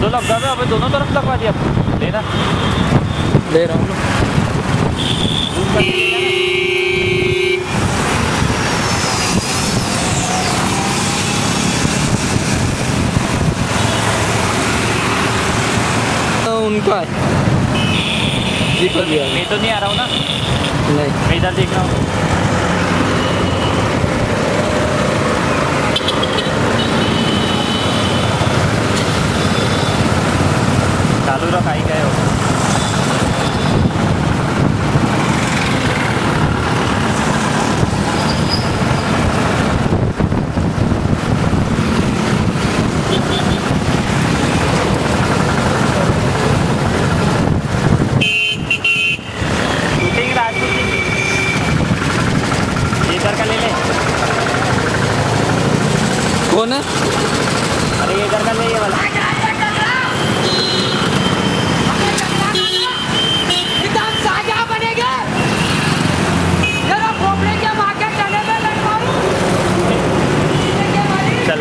दो लगा दो, अबे दोनों तरफ लगवा दिया। लेना, ले रहा हूँ। उनका है दीपक भैया। मैं तो नहीं आ रहा हूँ ना। नहीं, मैं इधर देख रहा हूँ। चालू रख, आई गए हो। कौन है? अरे ये इधर का ले, ये वाला। चल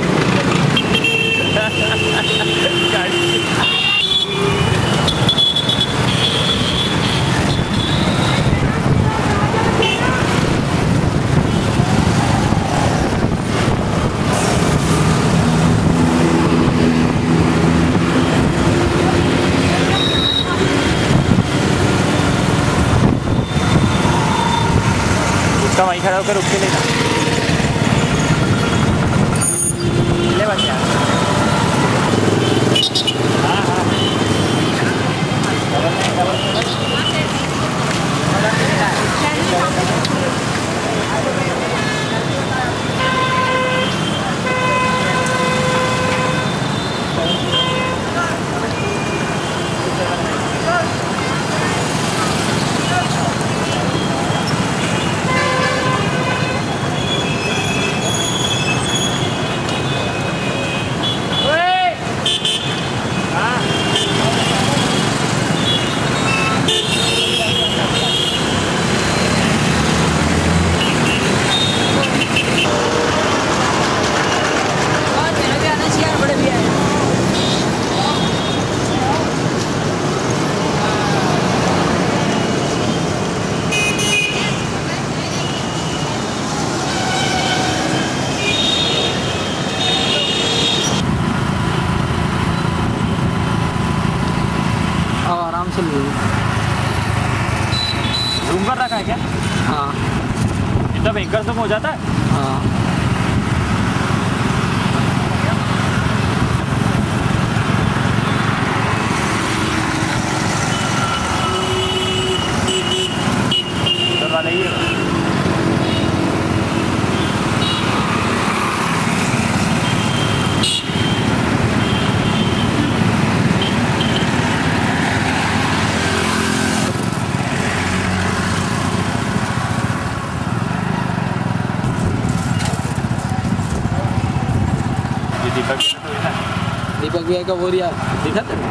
उसका वहीं खड़ा होकर रुक के लेना। ले बच्चा। हाँ हाँ, आराम से ले। रूम कर रखा है क्या? हाँ, इतना भयंकर तुम हो जाता है। हाँ। इधर वाला ही है। दीपक भैया का बोरिया दिखा तेरे?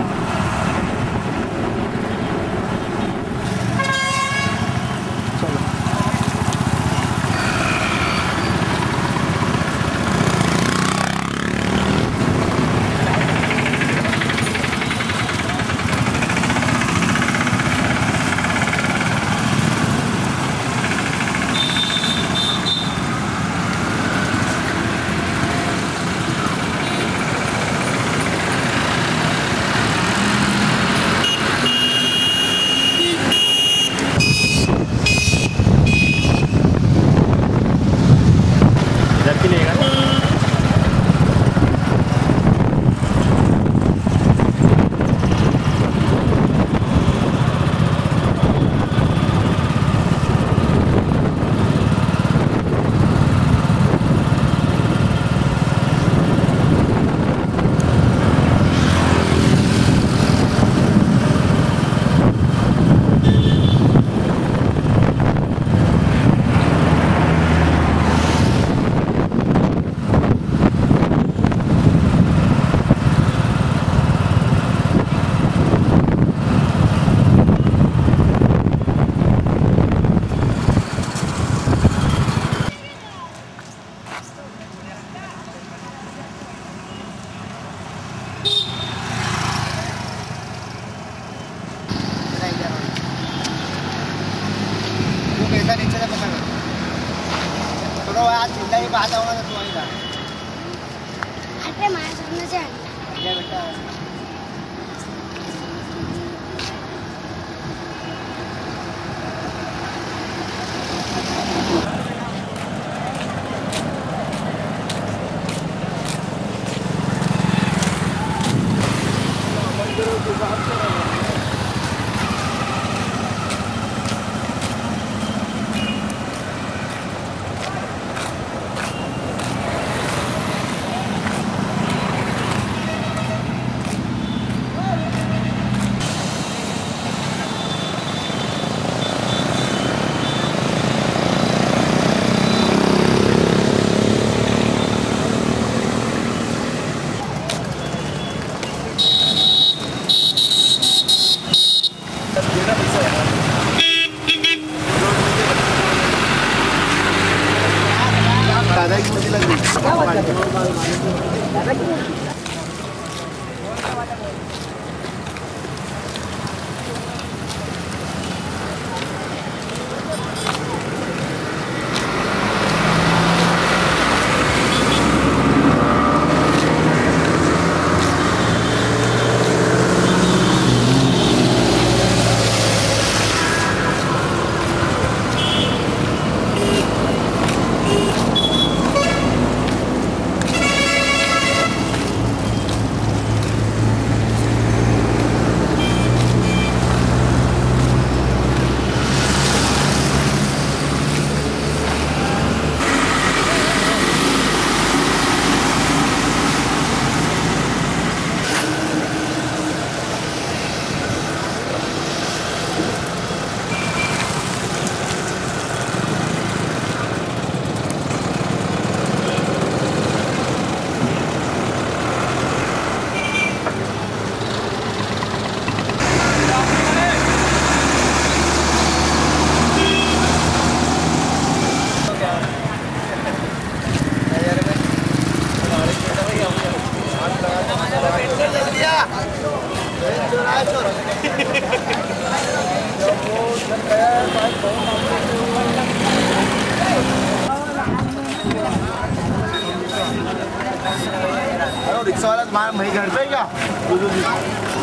रिक्शा वाला तुम्हारा वही घर पे क्या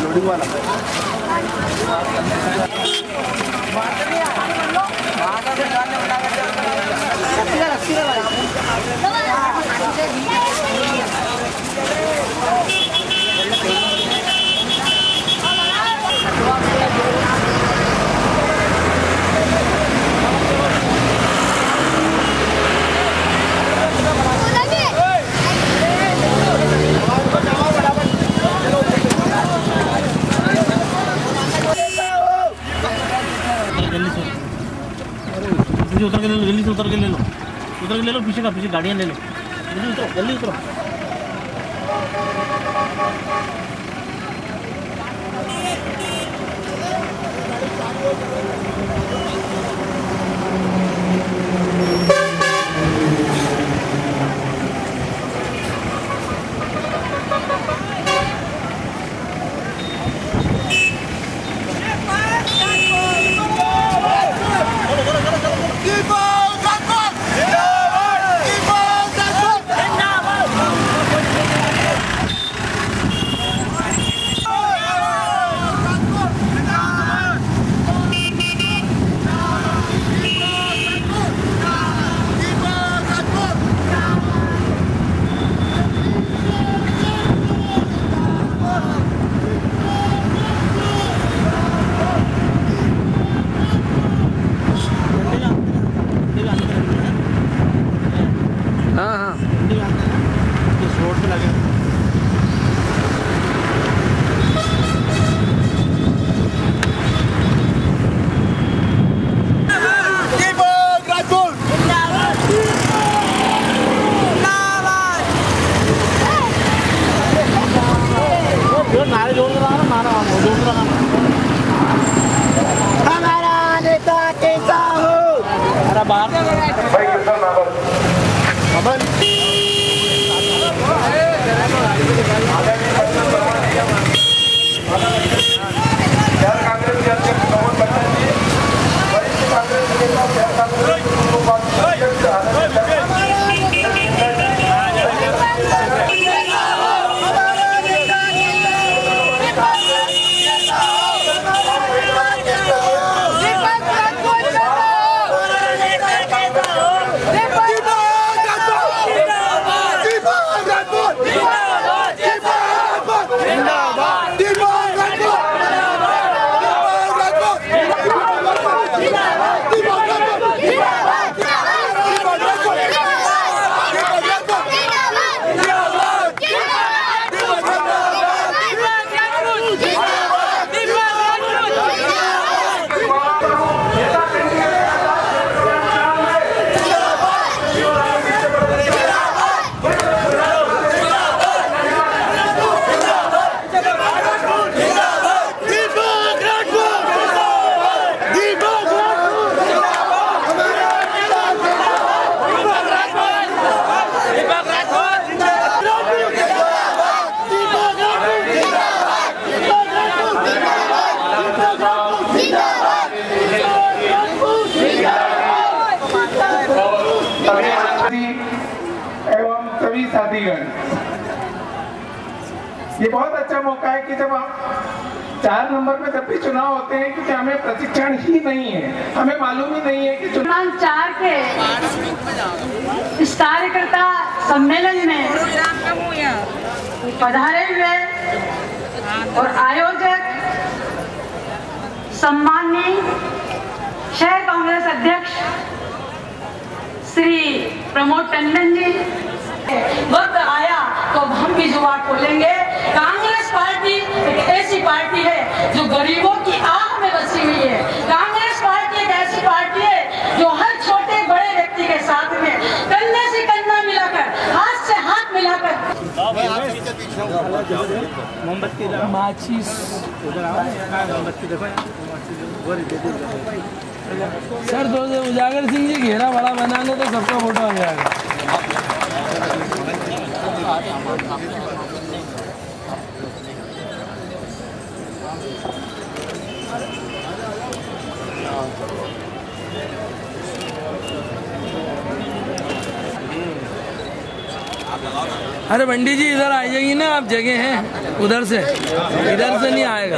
लोडिंग वाला उतर के ले लो, जल्दी से उतर के ले लो, उतर के ले लो, पीछे का पीछे गाड़ियाँ ले लो, जल्दी उतरो, जल्दी उतरो। साथीगण, ये बहुत अच्छा मौका है कि जब आप 4 नंबर में जब भी चुनाव होते हैं, क्योंकि हमें प्रशिक्षण ही नहीं है, हमें मालूम ही नहीं है कि क्रमांक 4 के इस कार्यकर्ता सम्मेलन में पधारे हुए और आयोजक सम्माननीय शहर कांग्रेस अध्यक्ष श्री प्रमोद टंडन जी, वक्त आया तो हम भी जुबान खोलेंगे। कांग्रेस पार्टी एक ऐसी पार्टी है जो गरीबों की आंख में बसी हुई है। कांग्रेस पार्टी एक ऐसी पार्टी है जो हर छोटे बड़े व्यक्ति के साथ में कंधे से कंधा मिलाकर, हाथ से हाथ मिलाकर। मोमबत्ती माचिस मोमबत्ती देखो सर, तो उजागर सिंह जी घेरा बड़ा बना ले तो सबका फोटो आ जाएगा। अरे बंडी जी इधर आ जाइए ना, आप जगह हैं उधर से, इधर से नहीं आएगा।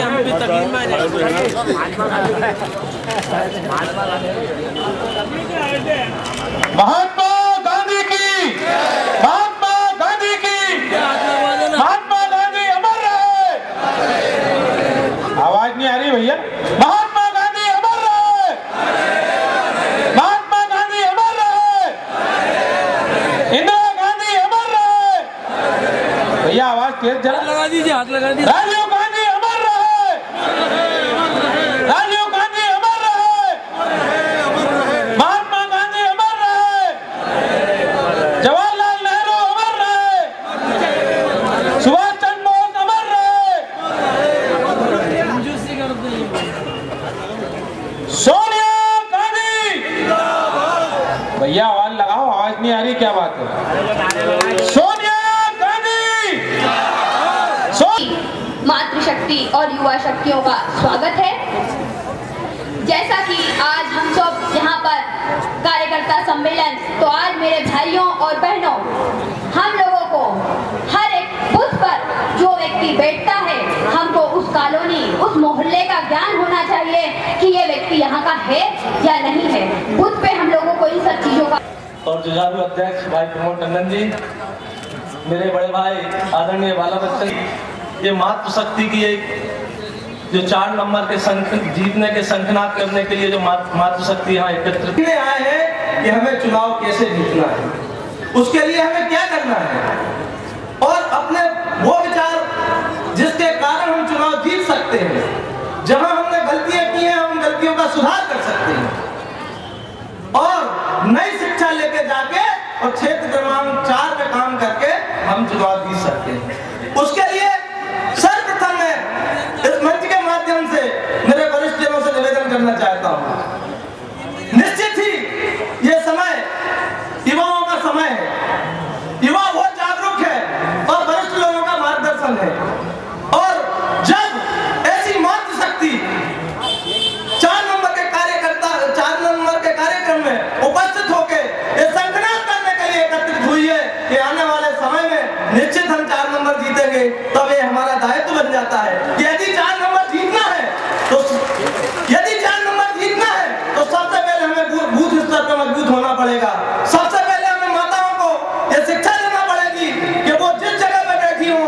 महात्मा गांधी की, महात्मा गांधी की, महात्मा गांधी अमर रहे। आवाज नहीं आ रही भैया। महात्मा गांधी अमर रहे, महात्मा गांधी अमर रहे, इंदिरा गांधी अमर रहे। भैया आवाज तेज जरा लगा दीजिए, हाथ लगा दीजिए। राजीव गांधी अमर रहे, राजीव गांधी अमर रहे, महात्मा गांधी अमर रहे, जवाहरलाल नेहरू अमर रहे, सुभाष चंद्र बोस अमर रहे, सोनिया गांधी। भैया आवाज लगाओ, आवाज नहीं आ रही, क्या बात है। सोनिया गांधी। मातृशक्ति और युवा शक्तियों का स्वागत है। जैसा कि आज हम सब यहाँ पर कार्यकर्ता सम्मेलन, तो आज मेरे भाइयों और बहनों, हम लोगों को हर एक बूथ पर जो व्यक्ति बैठता है, हमको उस कॉलोनी, उस मोहल्ले का ज्ञान होना चाहिए कि ये व्यक्ति यहाँ का है या नहीं है। बूथ पे हम लोगों को इन सब चीजों का। और जुझारू अध्यक्ष भाई प्रमोद टंडन जी, मेरे बड़े भाई आदरणीय बाला बच्चन, ये मातृशक्ति की एक जो 4 नंबर के जीतने के शंखनाद करने के लिए जो मातृशक्ति यहाँ एकत्रित आए हैं कि हमें चुनाव कैसे जीतना है, उसके लिए हमें क्या करना है, और अपने वो विचार जिसके कारण हम चुनाव जीत सकते हैं, जहां हमने गलतियां की हैं हम गलतियों का सुधार कर सकते हैं, और नई शिक्षा लेके जाके और क्षेत्र क्रमांक 4 पे काम करके हम चुनाव जीत सकते हैं। उसके लिए सर्वप्रथम मैं इस मंच के माध्यम से मेरे वरिष्ठ जनों से निवेदन करना चाहता हूं। निश्चित ही ये समय युवाओं का समय है, युवा बहुत जागरूक है और वरिष्ठ लोगों का मार्गदर्शन है, और जब ऐसी मातृशक्ति 4 नंबर के कार्यकर्ता 4 नंबर के कार्यक्रम में उपस्थित होकर ये संकल्प करने के लिए एकत्रित हुई है कि आने वाले समय में निश्चित हम 4 नंबर जीतेंगे, तब ये हमारा दायित्व बन जाता है कि यदि 4 नंबर जीतना है तो सबसे पहले हमें बूथ स्तर पर मजबूत होना पड़ेगा। सबसे पहले हमें माताओं को यह शिक्षा देना पड़ेगी कि वो जिस जगह पे बैठी हो,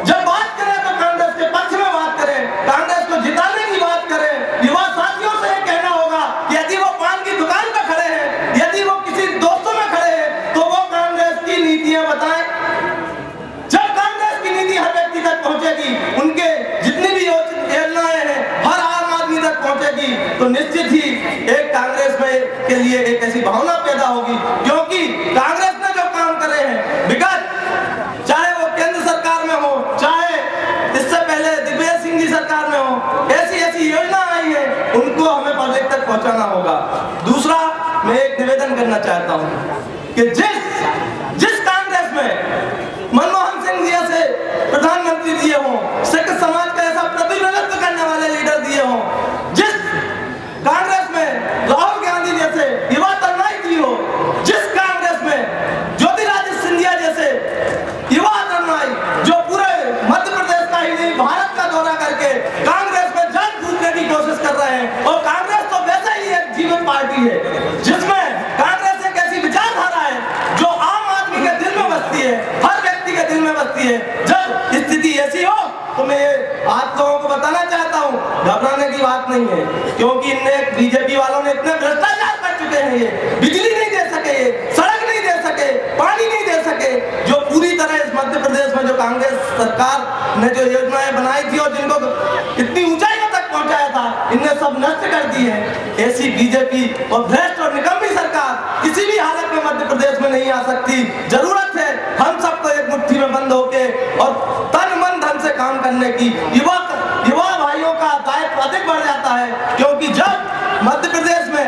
जब बात करें तो कांग्रेस के पक्ष में बात करें, कांग्रेस को जिताने की बात करें। युवा साथियों से कहना होगा कि यदि वो पान की दुकान पर खड़े हैं, यदि वो किसी दोस्तों में खड़े हैं, तो वो कांग्रेस की नीतियां बताएं। जब कांग्रेस की नीति हर व्यक्ति तक पहुंचेगी, उनके जितनी भी योजनाएं हैं हर आम आदमी तक पहुंचेगी, तो निश्चित ही एक कांग्रेस में के लिए एक ऐसी भावना पैदा होगी, क्योंकि कांग्रेस ने जो काम करे हैं विगत, चाहे वो केंद्र सरकार में हो, चाहे इससे पहले दिग्विजय सिंह जी सरकार में हो, ऐसी योजना आई है, उनको हमें पब्लिक तक पहुंचाना होगा। दूसरा, मैं एक निवेदन करना चाहता हूं कि जिस कांग्रेस में मनमोहन सिंह जी जैसे प्रधानमंत्री दिए हों, सिख समाज का ऐसा प्रतिनिधित्व करने वाले लीडर दिए हों, जिस कांग्रेस में राहुल जैसे युवा तरुणाई दी हो, जिस कांग्रेस में ज्योतिरादित्य सिंधिया जैसे का दौरा करके कांग्रेस में जड़ फूकने की कोशिश कर रहे हैं। और कांग्रेस तो वैसे ही एक जीवन पार्टी है जिसमें कांग्रेस एक ऐसी विचारधारा है जो आम आदमी के दिल में बसती है, हर व्यक्ति के दिल में बसती है। जब स्थिति ऐसी हो तो मैं ये आप लोगों को बताना चाहता हूँ, घबराने की बात नहीं है, क्योंकि इनने बीजेपी वालों ने इतने भ्रष्टाचार कर चुके हैं, ये बिजली नहीं दे सके, सड़क नहीं दे सके, पानी नहीं दे सके, जो पूरी तरह इस मध्य प्रदेश में जो कांग्रेस सरकार ने जो योजनाएं बनाई थी और जिनको इतनी ऊंचाइयों तक पहुंचाया था, इनने सब नष्ट कर दी है। ऐसी बीजेपी और भ्रष्ट और निकम्मी सरकार किसी भी हालत में मध्य प्रदेश में नहीं आ सकती। जरूरत है हम सबको एक मुट्ठी में बंद होके और तन मन धन से काम करने की। युवा भाइयों का दायित्व अधिक बढ़ जाता है, क्योंकि जब मध्य प्रदेश में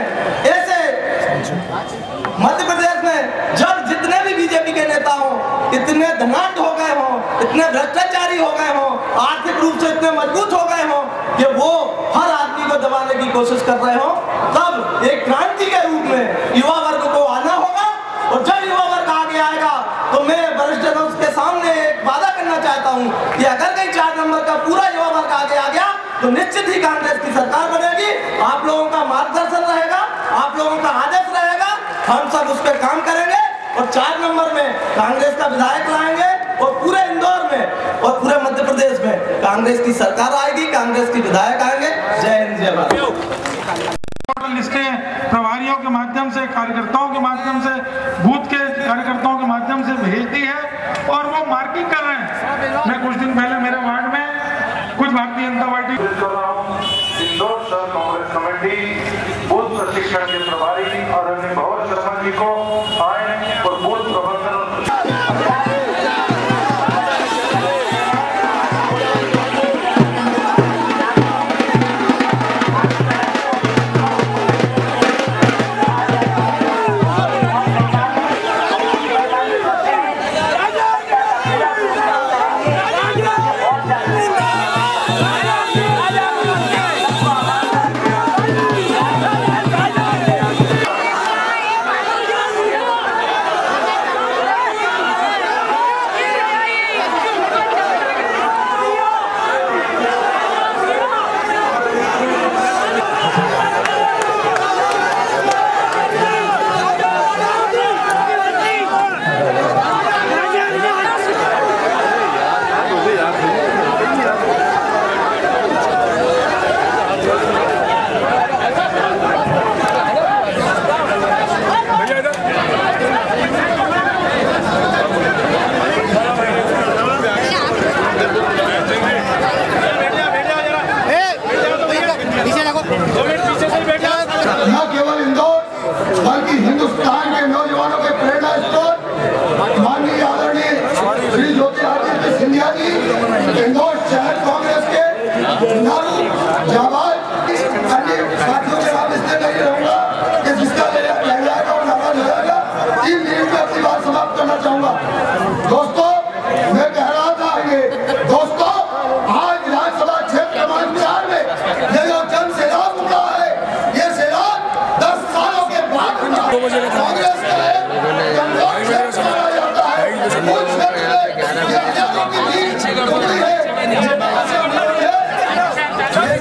जब जितने भी बीजेपी के नेता हो इतने धनाढ्य हो गए हो, इतने भ्रष्टाचारी हो गए हो, आर्थिक रूप से इतने मजबूत हो गए हो कि वो हर आदमी को दबाने की कोशिश कर रहे हो, तब एक क्रांति के रूप में युवा वर्ग को आना होगा। और जब युवा वर्ग आगे आएगा तो मैं वरिष्ठ जनों के सामने एक वादा करना चाहता हूँ कि अगर कहीं 4 नंबर का पूरा युवा वर्ग आगे आ गया तो निश्चित ही कांग्रेस की सरकार बनेगी। आप लोगों का मार्गदर्शन रहेगा, आप लोगों का आदेश रहेगा, हम सब उस पर काम करेंगे और 4 नंबर में कांग्रेस का विधायक लाएंगे और पूरे इंदौर में और पूरे मध्य प्रदेश में कांग्रेस की सरकार आएगी, कांग्रेस की विधायक आएंगे। जय हिंद, जय भारत। लिस्टें प्रभारियों के माध्यम से, कार्यकर्ताओं के माध्यम से, बूथ के कार्यकर्ताओं के माध्यम से भेजती है और वो मार्किंग कर रहे हैं। मैं कुछ दिन पहले मेरे वार्ड में कुछ भारतीय जनता पार्टी इंदौर शहर कांग्रेस कमेटी बूथ प्रशिक्षण के प्रभारी और अन्य भवन शर्मा जी को आए और बूथ प्रबंधन इंदौर शहर कांग्रेस के जाबाज अन्य साथियों के साथ इसलिए नहीं रहूंगा कि जिसका लहराएगा वो नाराज हो जाएगा। 3 मिनट में अपनी बात समाप्त करना चाहूंगा। दोस्तों, मैं कह रहा था दोस्तों, आज विधानसभा क्षेत्र क्रमांक 4 में ये जो जन सैलाब उमड़ा है, ये सैलाब 10 सालों के बाद कांग्रेस का है,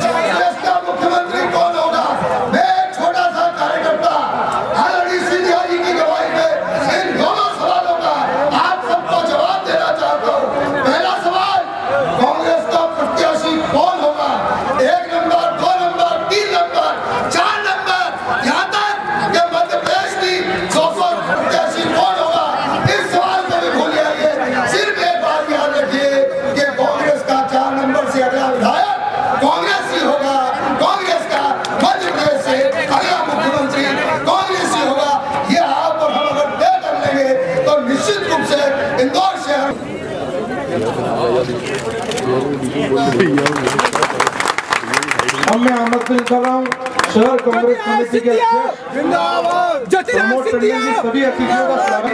जाता है मुख्यमंत्री कौन होगा? मैं एक छोटा सा कार्यकर्ता आदरणीय सिंधिया जी की गवाही में इन दोनों सवालों का आप सबको जवाब देना चाहता हूँ। पहला सवाल, कांग्रेस का प्रत्याशी कौन होगा? 1 नंबर, 2 नंबर, 3 नंबर, 4 नंबर, यहाँ तक कि मध्य प्रदेश की 100 प्रत्याशी कौन होगा? इस सवाल को भी भूल जाइए। सिर्फ एक बात याद रखिए कि कांग्रेस का 4 नंबर से अगला विधायक कांग्रेस ही होगा। कांग्रेस का मध्य प्रदेश से अगला मुख्यमंत्री कांग्रेस ही होगा। ये आप और हम अगर तय कर लेंगे तो निश्चित रूप से इंदौर शहर। अब मैं आमंत्रित कर रहा हूँ शहर कांग्रेस कमेटी के अध्यक्ष प्रमोद टंडन जी, सभी अतिथियों का स्वागत।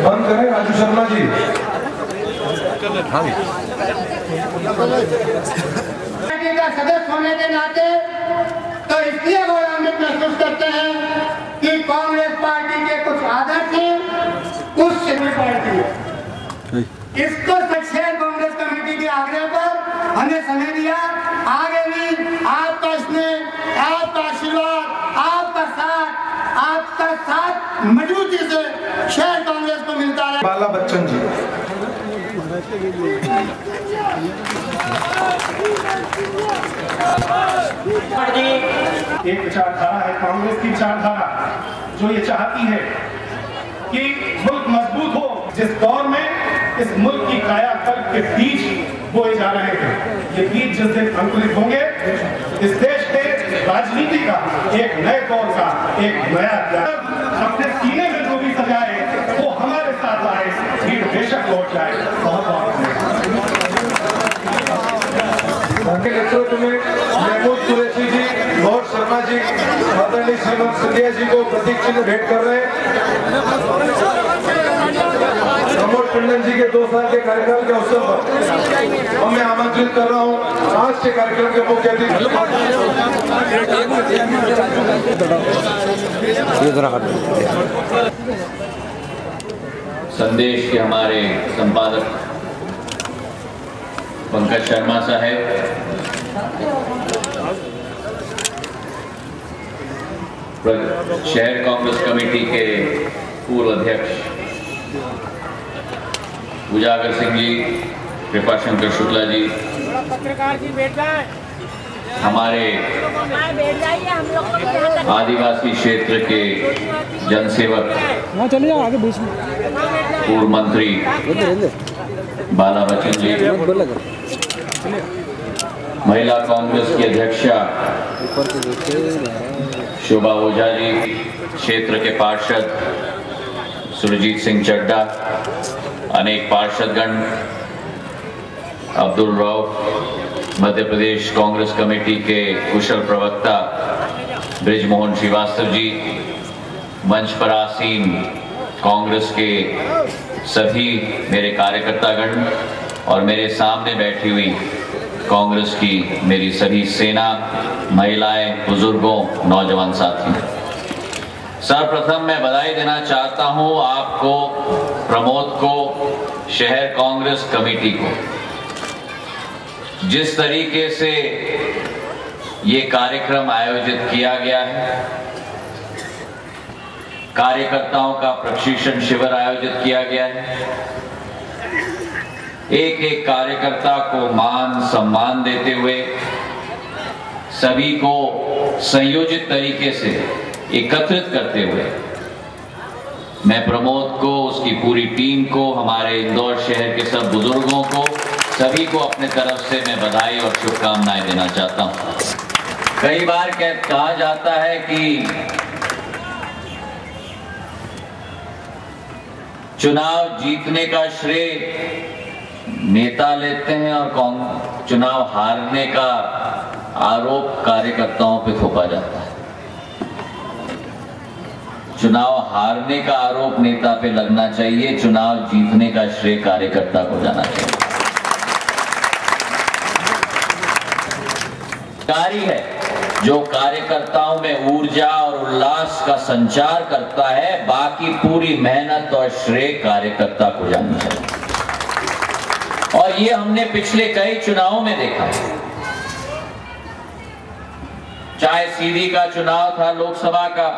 बंद करें राजू शर्मा जी। का सदस्य होने के नाते तो इसलिए गौरवान्वित महसूस करते हैं कि कांग्रेस पार्टी के कुछ आदर्श हैं, कुछ सिविल पार्टी है। इसको शहर कांग्रेस कमेटी के आग्रह पर हमें समय दिया। आगे भी आपका स्नेह, आपका आशीर्वाद, आपका साथ मजबूती से शहर कांग्रेस को मिलता है। बाला बच्चन जी। एक विचारधारा है कांग्रेस की विचारधारा, जो ये चाहती है कि मुल्क मजबूत हो। जिस दौर में इस मुल्क की कायाकल्प के बीज बोए जा रहे थे, ये बीज जिस दिन अंकुरित होंगे, इस देश के राजनीति का एक नए दौर का एक नया अपने सीने में जो भी सजाए वो हमारे साथ आए, भीड़ बेशक लौट जाए। बहुत बहुत उनके नेतृत्व में महमूद कुरैशी जी, गौर शर्मा जी, आदरणीय श्रीमंत सिंधिया जी को प्रतीक चिन्ह भेंट कर रहे हैं। प्रमोद टंडन जी के 2 साल के कार्यकाल के अवसर पर और मैं आमंत्रित कर रहा हूँ आज के कार्यक्रम के मुख्य अतिथि। संदेश के हमारे संपादक पंकज शर्मा साहब, शहर कांग्रेस कमेटी के पूर्व अध्यक्ष उजागर सिंह जी, कृपाशंकर शुक्ला जी, पत्रकार जी बैठ जाए, हमारे आदिवासी क्षेत्र के जनसेवक पूर्व मंत्री बाला बच्चन जी, महिला कांग्रेस की अध्यक्षा शोभा ओझा जी, क्षेत्र के पार्षद सुरजीत सिंह चड्डा, अनेक पार्षदगण, अब्दुल रऊफ, मध्य प्रदेश कांग्रेस कमेटी के कुशल प्रवक्ता ब्रिजमोहन श्रीवास्तव जी, मंच पर आसीन कांग्रेस के सभी मेरे कार्यकर्तागण और मेरे सामने बैठी हुई कांग्रेस की मेरी सभी सेना, महिलाएं, बुजुर्गों, नौजवान साथी, सर्वप्रथम मैं बधाई देना चाहता हूं आपको, प्रमोद को, शहर कांग्रेस कमेटी को, जिस तरीके से ये कार्यक्रम आयोजित किया गया है। कार्यकर्ताओं का प्रशिक्षण शिविर आयोजित किया गया है। एक एक कार्यकर्ता को मान सम्मान देते हुए सभी को संयोजित तरीके से एकत्रित करते हुए मैं प्रमोद को, उसकी पूरी टीम को, हमारे इंदौर शहर के सब बुजुर्गों को, सभी को अपने तरफ से मैं बधाई और शुभकामनाएं देना चाहता हूं। कई बार कहा जाता है कि चुनाव जीतने का श्रेय नेता लेते हैं और चुनाव हारने का आरोप कार्यकर्ताओं पे थोपा जाता है। चुनाव हारने का आरोप नेता पे लगना चाहिए, चुनाव जीतने का श्रेय कार्यकर्ता को जाना चाहिए। कार्य है जो कार्यकर्ताओं में ऊर्जा और उल्लास का संचार करता है, बाकी पूरी मेहनत और श्रेय कार्यकर्ता को जाना चाहिए। और ये हमने पिछले कई चुनावों में देखा है, चाहे सीधी का चुनाव था लोकसभा का,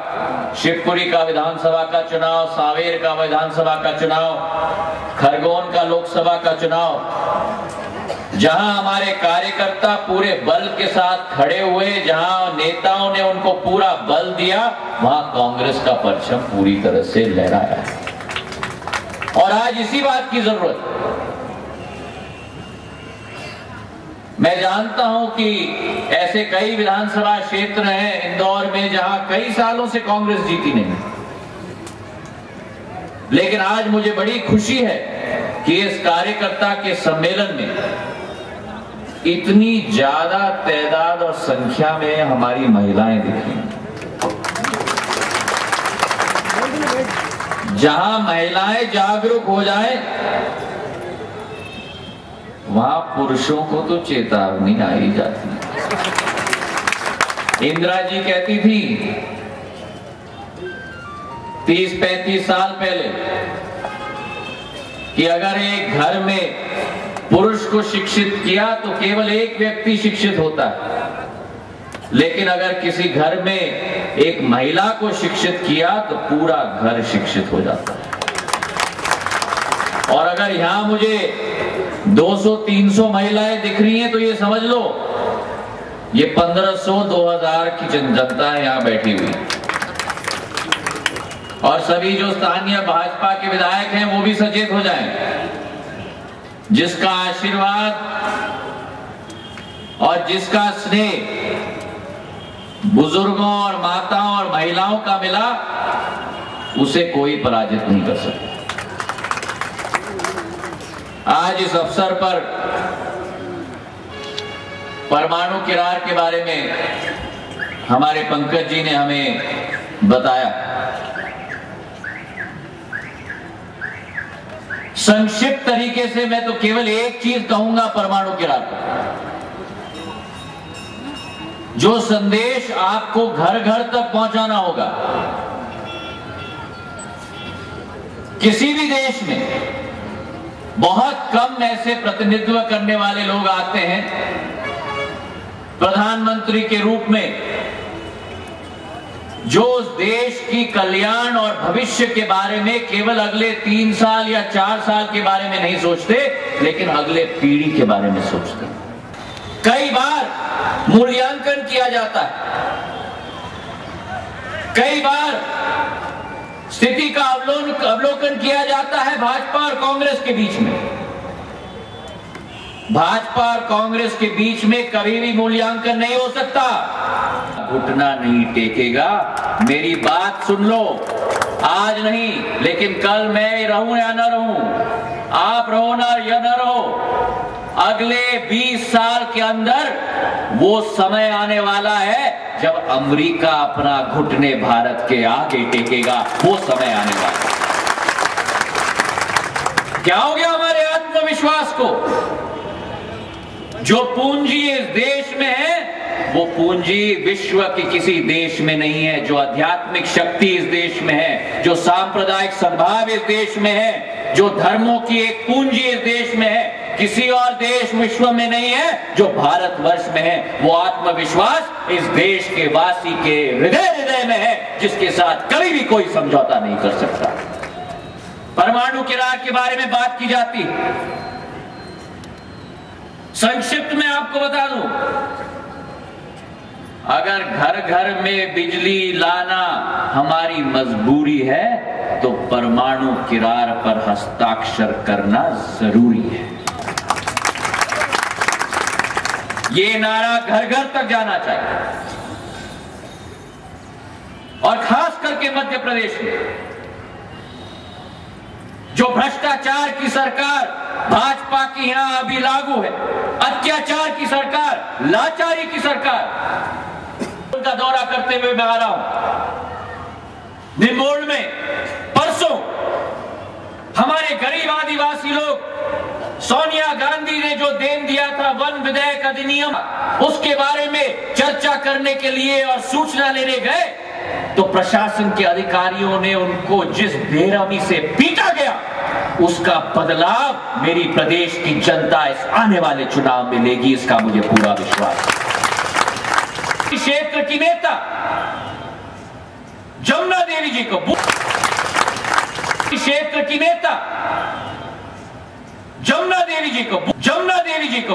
शिवपुरी का विधानसभा का चुनाव, सांवेर का विधानसभा का चुनाव, खरगोन का लोकसभा का चुनाव, जहां हमारे कार्यकर्ता पूरे बल के साथ खड़े हुए, जहां नेताओं ने उनको पूरा बल दिया, वहां कांग्रेस का परचम पूरी तरह से लहराया है। और आज इसी बात की जरूरत। मैं जानता हूं कि ऐसे कई विधानसभा क्षेत्र हैं इंदौर में जहां कई सालों से कांग्रेस जीती नहीं, लेकिन आज मुझे बड़ी खुशी है कि इस कार्यकर्ता के सम्मेलन में इतनी ज्यादा तादाद और संख्या में हमारी महिलाएं दिखी। जहां महिलाएं जागरूक हो जाएं, वहां पुरुषों को तो चेतावनी आई जाती है। इंदिरा जी कहती थी 30-35 साल पहले कि अगर एक घर में पुरुष को शिक्षित किया तो केवल एक व्यक्ति शिक्षित होता है, लेकिन अगर किसी घर में एक महिला को शिक्षित किया तो पूरा घर शिक्षित हो जाता है। और अगर यहां मुझे 200-300 महिलाएं दिख रही हैं तो ये समझ लो ये 1500-2000 की जनता है यहां बैठी हुई। और सभी जो स्थानीय भाजपा के विधायक हैं वो भी सचेत हो जाएं। जिसका आशीर्वाद और जिसका स्नेह बुजुर्गों और माताओं और महिलाओं का मिला, उसे कोई पराजित नहीं कर सकता। आज इस अवसर पर परमाणु किरार के बारे में हमारे पंकज जी ने हमें बताया। संक्षिप्त तरीके से मैं तो केवल एक चीज कहूंगा परमाणु किरार पर। जो संदेश आपको घर घर तक पहुंचाना होगा। किसी भी देश में बहुत कम ऐसे प्रतिनिधित्व करने वाले लोग आते हैं प्रधानमंत्री के रूप में, जो उस देश की कल्याण और भविष्य के बारे में केवल अगले 3 साल या 4 साल के बारे में नहीं सोचते, लेकिन अगले पीढ़ी के बारे में सोचते। कई बार मूल्यांकन किया जाता है, कई बार स्थिति का अवलोकन किया जाता है भाजपा और कांग्रेस के बीच में। भाजपा और कांग्रेस के बीच में कभी भी मूल्यांकन नहीं हो सकता। घुटना नहीं टेकेगा। मेरी बात सुन लो, आज नहीं लेकिन कल मैं रहूं या न रहूं, आप रहो ना या न रहो, अगले 20 साल के अंदर वो समय आने वाला है जब अमेरिका अपना घुटने भारत के आगे टेकेगा। वो समय आने वाला है। क्या हो गया हमारे आत्मविश्वास को? जो पूंजी इस देश में है वो पूंजी विश्व के किसी देश में नहीं है। जो आध्यात्मिक शक्ति इस देश में है, जो सांप्रदायिक सद्भाव इस देश में है, जो धर्मों की एक पूंजी इस देश में है, किसी और देश विश्व में नहीं है। जो भारतवर्ष में है वो आत्मविश्वास इस देश के वासी के हृदय में है, जिसके साथ कभी भी कोई समझौता नहीं कर सकता। परमाणु किरार के बारे में बात की जाती है। संक्षिप्त में आपको बता दूं, अगर घर घर में बिजली लाना हमारी मजबूरी है तो परमाणु किरार पर हस्ताक्षर करना जरूरी है। ये नारा घर घर तक जाना चाहिए। और खास करके मध्य प्रदेश में जो भ्रष्टाचार की सरकार भाजपा की यहां अभी लागू है, अत्याचार की सरकार, लाचारी की सरकार, उनका दौरा करते हुए मैं आ रहा हूं। निम्बोल में परसों हमारे गरीब आदिवासी लोग, सोनिया गांधी ने जो देन दिया था वन विधेयक अधिनियम, उसके बारे में चर्चा करने के लिए और सूचना लेने गए तो प्रशासन के अधिकारियों ने उनको जिस बेरहमी से पीटा गया, उसका बदलाव मेरी प्रदेश की जनता इस आने वाले चुनाव में लेगी, इसका मुझे पूरा विश्वास है। क्षेत्र की नेता जमुना देवी जी को, क्षेत्र की नेता जमुना देवी जी को